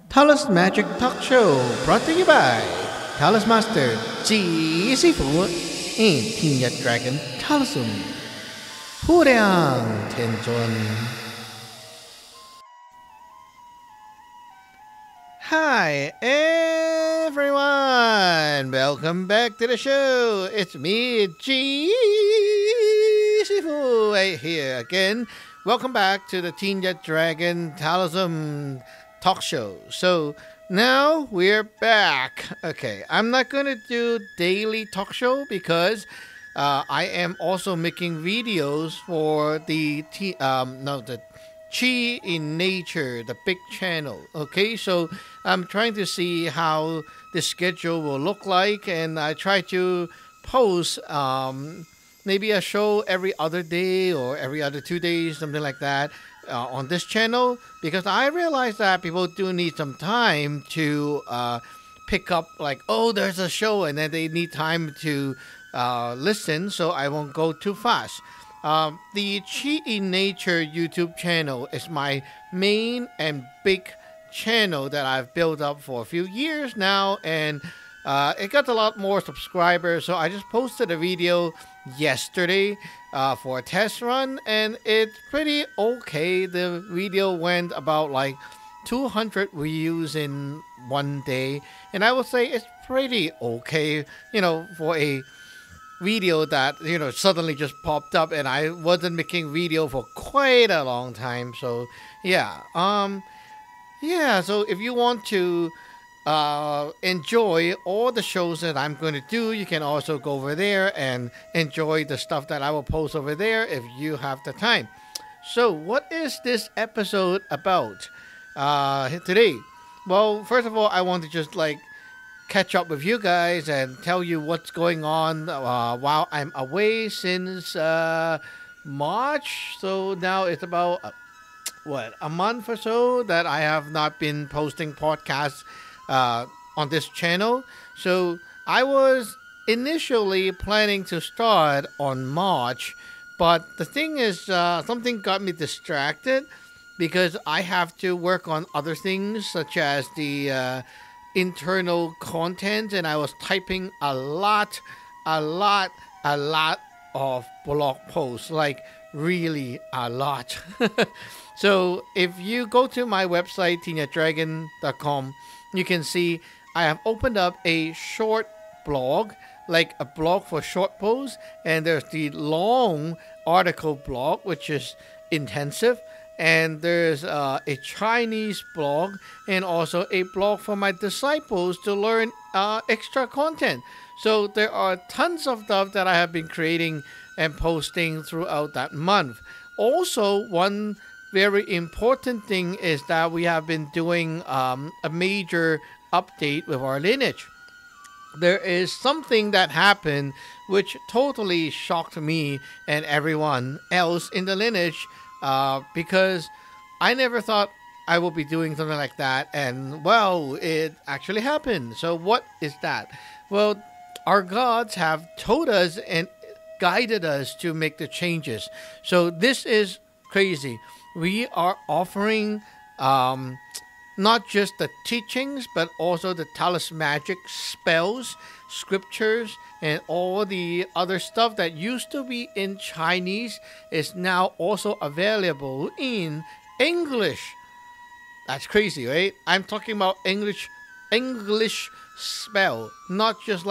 Taoist Magic Talk Show brought to you by Taoist Master jeesifu and Yat Dragon Taoism. Hurang Tenjun. Hi everyone, welcome back to the show. It's me, jeesifu, right here again. Welcome back to the Yat Dragon Taoism Talk Show. So now we're back. Okay, I'm not gonna do daily talk show because I am also making videos for the Chi in Nature, the big channel. Okay, so I'm trying to see how the schedule will look like, and I try to post maybe a show every other day or every other 2 days, something like that, on this channel, because I realize that people do need some time to pick up, like, oh, there's a show, and then they need time to listen, so I won't go too fast. The Chi in Nature YouTube channel is my main and big channel that I've built up for a few years now, and it got a lot more subscribers, so I just posted a video yesterday for a test run, and it's pretty okay. The video went about like 200 views in one day, and I would say it's pretty okay, for a video that suddenly just popped up, and I wasn't making video for quite a long time. So so if you want to enjoy all the shows that I'm going to do, you can also go over there and enjoy the stuff that I will post over there if you have the time. So what is this episode about today? Well, first of all, I want to just catch up with you guys and tell you what's going on while I'm away since March. So now it's about a month or so that I have not been posting podcasts on this channel. So I was initially planning to start on March, but the thing is, something got me distracted because I have to work on other things such as the internal content, and I was typing a lot of blog posts, like really a lot. So if you go to my website tinyatdragon.com, you can see I have opened up a short blog, like a blog for short posts, and there's the long article blog, which is intensive, and there's a Chinese blog, and also a blog for my disciples to learn extra content. So there are tons of stuff that I have been creating and posting throughout that month. Also, one very important thing is that we have been doing a major update with our lineage. There is something that happened which totally shocked me and everyone else in the lineage, because I never thought I would be doing something like that, and well, it actually happened. So what is that? Well, our gods have told us and guided us to make the changes. So this is crazy. We are offering not just the teachings, but also the Taoist magic spells, scriptures, and all the other stuff that used to be in Chinese is now also available in English. That's crazy, right? I'm talking about English spell, not just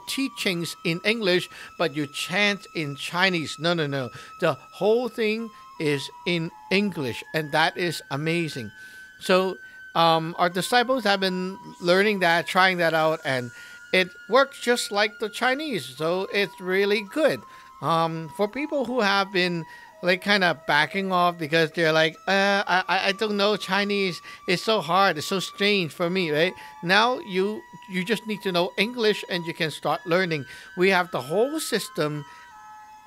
teachings in English, but you chant in Chinese. No. The whole thing is in English, and that is amazing. So our disciples have been learning that, trying that out, and it works just like the Chinese. So it's really good. For people who have been kind of backing off because they're like, I don't know Chinese, it's so hard, it's so strange for me, right? Now you just need to know English and you can start learning. We have the whole system,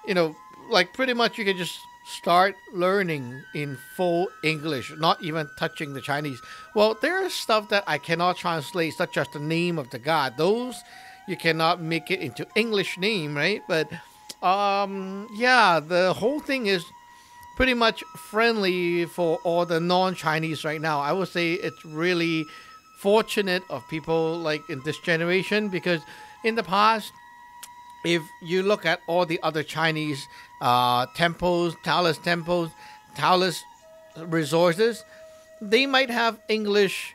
pretty much you can just start learning in full English, not even touching the Chinese. Well, there's stuff that I cannot translate, such as the name of the god. Those you cannot make it into English name, right? But the whole thing is pretty much friendly for all the non-Chinese right now. I would say it's really fortunate of people like in this generation, because in the past, if you look at all the other Chinese temples, Taoist resources, they might have English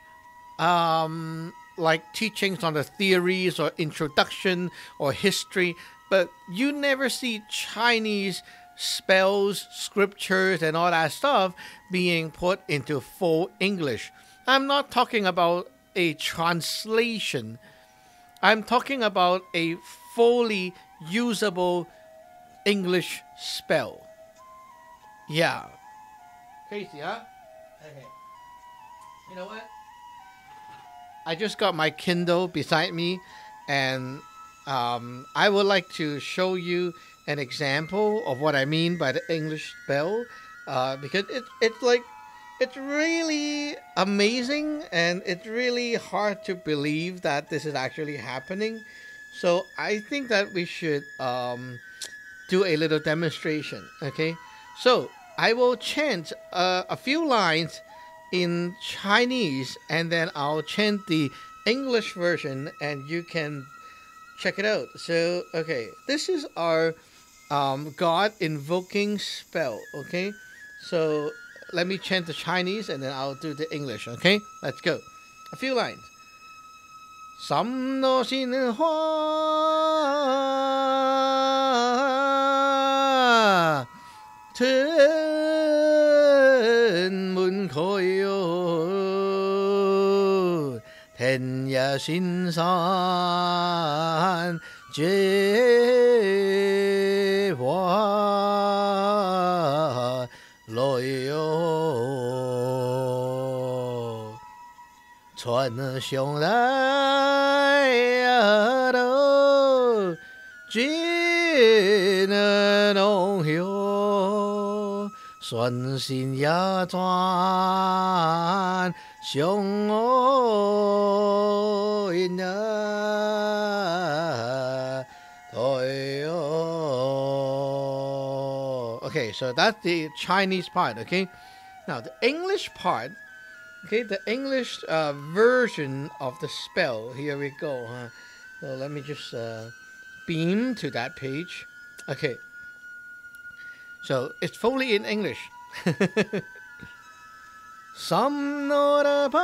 like teachings on the theories or introduction or history, but you never see Chinese spells, scriptures, and all that stuff being put into full English. I'm not talking about a translation. I'm talking about a fully usable English spell. Yeah. Crazy, huh? Okay. You know what? I just got my Kindle beside me, and I would like to show you an example of what I mean by the English spell, because it's really amazing, and it's really hard to believe that this is actually happening. So I think that we should do a little demonstration. Okay, so I will chant a few lines in Chinese, and then I'll chant the English version, and you can check it out. So, okay, this is our God invoking spell. Okay, so let me chant the Chinese, and then I'll do the English. Okay, let's go. A few lines. 三诺心花，天门开哟，天涯心山结花来哟，传上来呀都真浓哟。算心也转相爱呢，对哟。Okay, so that's the Chinese part. Okay, now the English part. Okay, the English version of the spell. Here we go. So let me just beam to that page. Okay. So it's fully in English. Some know the power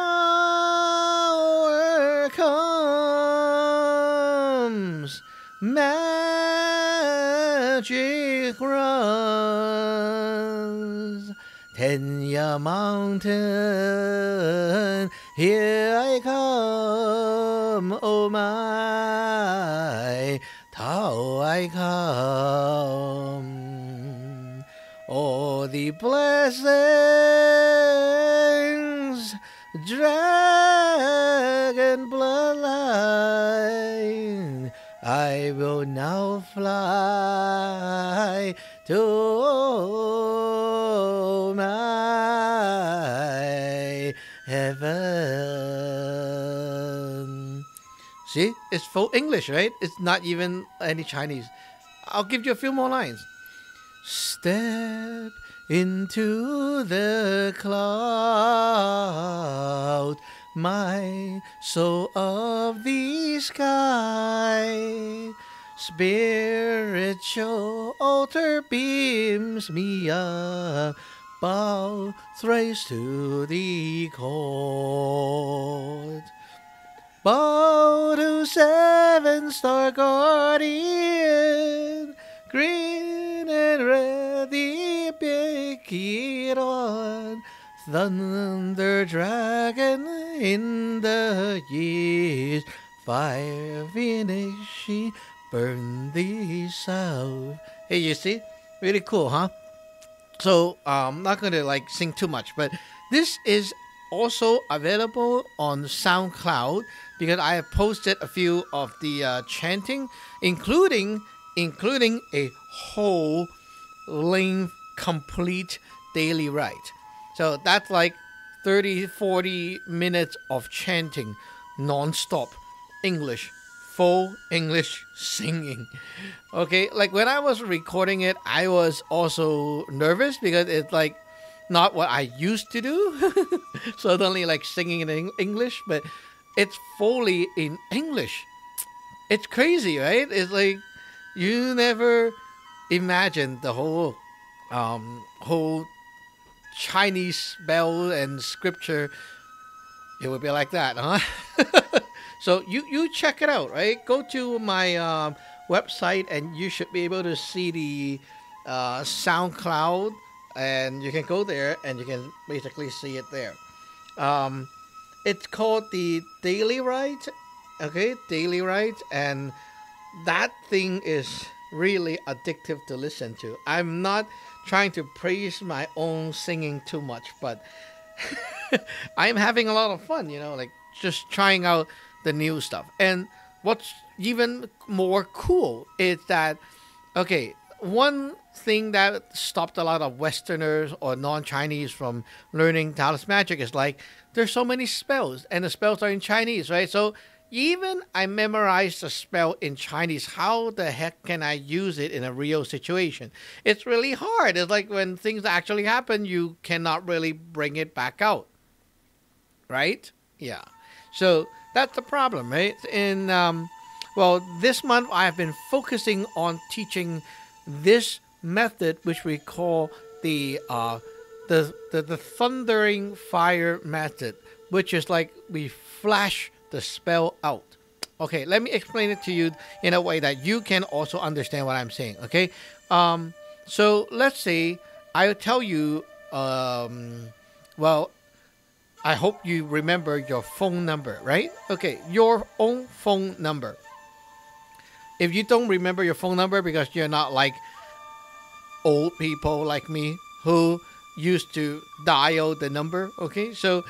comes, magic runs. Tenya Mountain, here I come, oh my, Tao I come. Oh, the blessings, dragon bloodline, I will now fly to my heaven. See, it's full English, right? It's not even any Chinese. I'll give you a few more lines. Step into the cloud, my soul of the sky. Spiritual altar beams me up, bow thrice to the court. Bow to seven-star guardian, green and red, the big Kiron, thunder dragon in the east, fire phoenix, she burn the south. Hey, you see? Really cool, huh? So, I'm not going to like sing too much, but this is also available on SoundCloud, because I have posted a few of the chanting, including a whole length complete daily rite. So that's like 30-40 minutes of chanting non-stop English, full English singing. Okay, like when I was recording it, I was also nervous because it's like not what I used to do. Suddenly like singing in English, but it's fully in English. It's crazy, right? It's like you never imagined the whole Chinese spell and scripture. It would be like that, huh? So you check it out, right? Go to my website, and you should be able to see the SoundCloud, and you can go there and you can basically see it there. It's called the Daily Rite, okay? Daily Rite, and that thing is really addictive to listen to. I'm not trying to praise my own singing too much, but I'm having a lot of fun, like just trying out the new stuff. And what's even more cool is that, okay, one thing that stopped a lot of Westerners or non-Chinese from learning Taoist magic is like there's so many spells, and the spells are in Chinese, right? So even I memorized the spell in Chinese, how the heck can I use it in a real situation? It's really hard. It's like when things actually happen, you cannot really bring it back out, right? Yeah. So that's the problem, right? And well, this month I've been focusing on teaching this method, which we call the thundering fire method, which is like we flash the spell out. Okay, let me explain it to you in a way that you can also understand what I'm saying. Okay, so let's say I'll tell you. Well, I hope you remember your phone number, right? Okay, your own phone number. If you don't remember your phone number because you're not like old people like me who used to dial the number, okay? So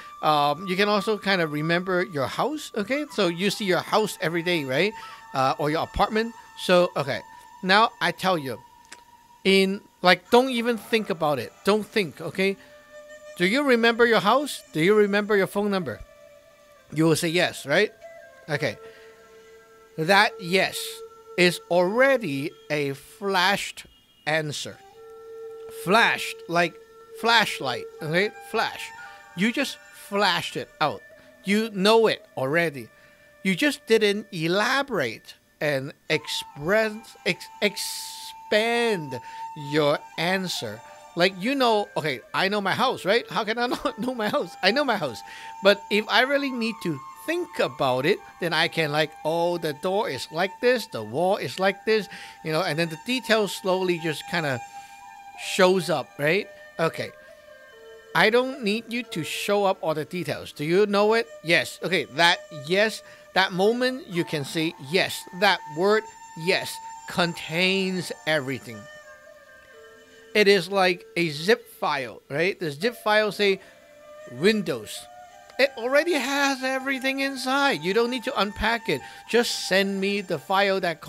you can also kind of remember your house, okay? So you see your house every day, right? Or your apartment. So, okay, now I tell you, don't even think about it. Don't think, okay? Do you remember your house? Do you remember your phone number? You will say yes, right? Okay. That yes is already a flashed answer. Flashed, like flashlight, okay? Flash. You just flashed it out. You know it already. You just didn't elaborate and expand your answer. Like, okay, I know my house, right? How can I not know my house? I know my house. But if I really need to think about it, then I can the door is like this, the wall is like this, and then the details slowly just kind of shows up, right? Okay. I don't need you to show up all the details. Do you know it? Yes. Okay, that yes, that moment you can say yes. That word yes contains everything. It is like a zip file, right? The zip file say Windows. It already has everything inside. You don't need to unpack it. Just send me the file that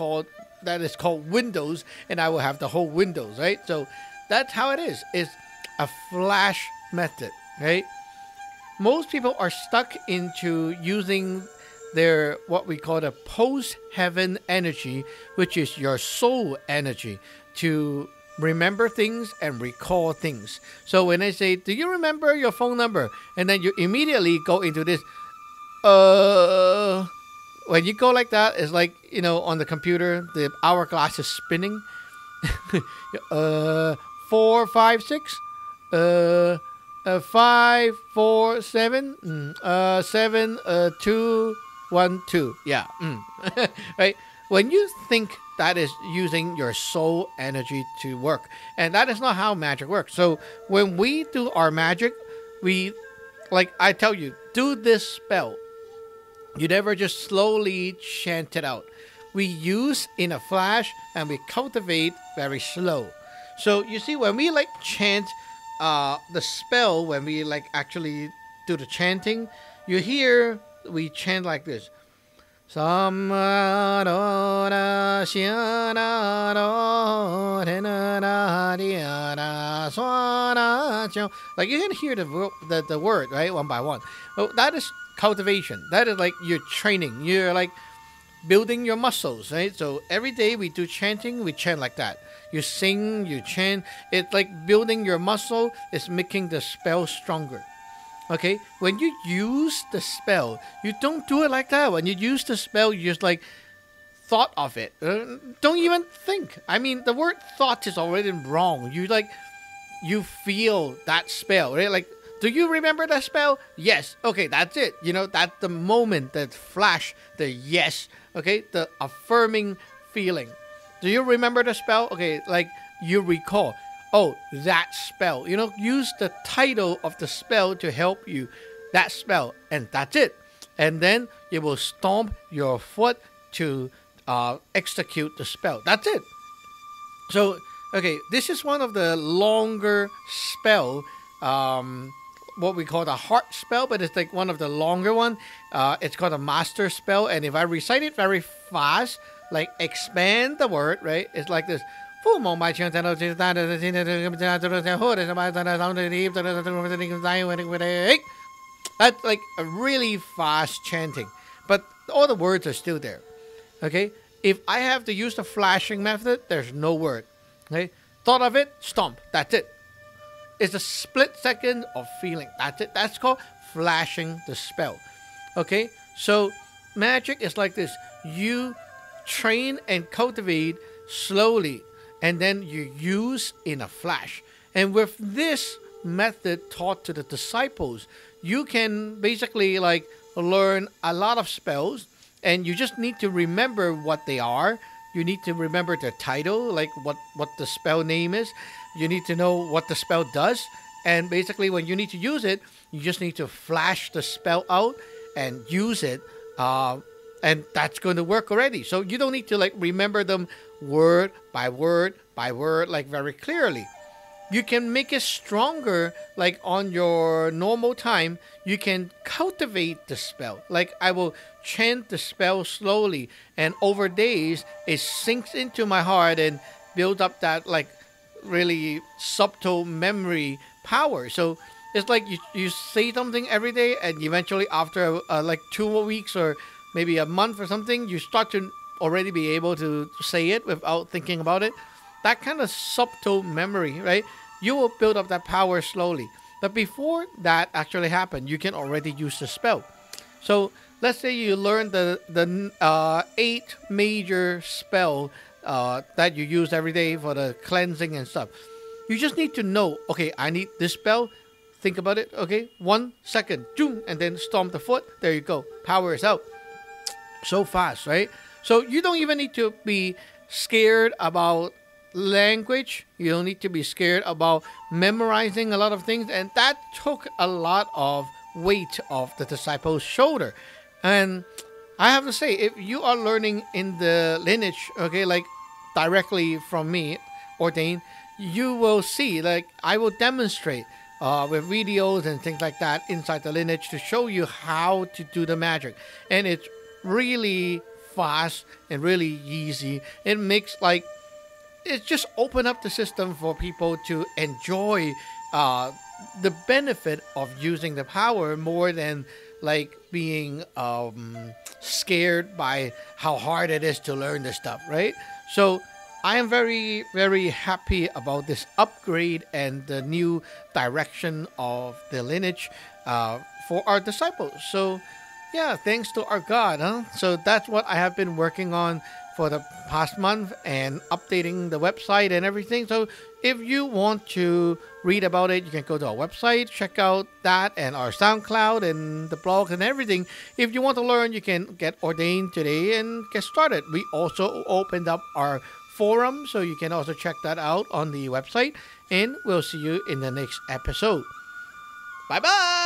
is called Windows, and I will have the whole Windows, right? So that's how it is. It's a flash method, right? Most people are stuck into using their what we call the post-heaven energy, which is your soul energy, to remember things and recall things. So when I say, do you remember your phone number? And then you immediately go into this, when you go like that, it's like, on the computer, the hourglass is spinning. 456, 547, 7212. Yeah. Right? When you think, that is using your soul energy to work. And that is not how magic works. So when we do our magic, I tell you, do this spell. You never just slowly chant it out. We use in a flash, and we cultivate very slow. So you see, when we chant the spell, when we actually do the chanting, you hear we chant like this. Like you can hear the word, right, one by one. Well, that is cultivation. That is you're training. You're building your muscles, right? So every day we do chanting, we chant like that. You sing, you chant. It's like building your muscle. It's making the spell stronger. Okay, when you use the spell, you don't do it like that. When you use the spell, you just like thought of it. Don't even think. I mean, the word thought is already wrong. You feel that spell, right? Like, do you remember that spell? Yes. Okay, that's it. That's the moment, that flash, the yes. Okay, the affirming feeling. Do you remember the spell? Okay, like you recall. Oh, that spell. Use the title of the spell to help you. That spell, and that's it. And then you will stomp your foot to execute the spell. That's it. So, okay, this is one of the longer spell, what we call the heart spell, but it's like one of the longer one. It's called a master spell, and if I recite it very fast, like expand the word, right? It's like this. That's like a really fast chanting, but all the words are still there. Okay, if I have to use the flashing method, there's no word. Okay, thought of it, stomp. That's it. It's a split second of feeling. That's it. That's called flashing the spell. Okay, so magic is like this. You train and cultivate slowly, and then you use in a flash. And with this method taught to the disciples, you can basically like learn a lot of spells, and you just need to remember what they are. You need to remember the title, like what the spell name is. You need to know what the spell does. And basically when you need to use it, you just need to flash the spell out and use it. And that's going to work already. So you don't need to like remember them word by word by word, like very clearly. You can make it stronger, like on your normal time. You can cultivate the spell. Like I will chant the spell slowly, and over days it sinks into my heart and build up that like really subtle memory power. So it's like you say something every day, and eventually after like 2 weeks or maybe a month or something, you start to already be able to say it without thinking about it. That kind of subtle memory, right? You will build up that power slowly. But before that actually happened, you can already use the spell. So let's say you learn the 8 major spell that you use every day for the cleansing and stuff. You just need to know, okay, I need this spell. Think about it, okay? 1 second, zoom, and then stomp the foot. There you go. Power is out. So fast, right? So you don't even need to be scared about language. You don't need to be scared about memorizing a lot of things, and that took a lot of weight off the disciples' shoulder. And I have to say, if you are learning in the lineage, okay, like directly from me, ordained, you will see, like I will demonstrate with videos and things like that inside the lineage to show you how to do the magic. And it's really fast and really easy. It makes like it just open up the system for people to enjoy the benefit of using the power more than like being scared by how hard it is to learn this stuff, right? So I am very, very happy about this upgrade and the new direction of the lineage for our disciples. So yeah, thanks to our God, huh? So that's what I have been working on for the past month and updating the website and everything. So if you want to read about it, you can go to our website, check out that and our SoundCloud and the blog and everything. If you want to learn, you can get ordained today and get started. We also opened up our forum, so you can also check that out on the website. And we'll see you in the next episode. Bye-bye!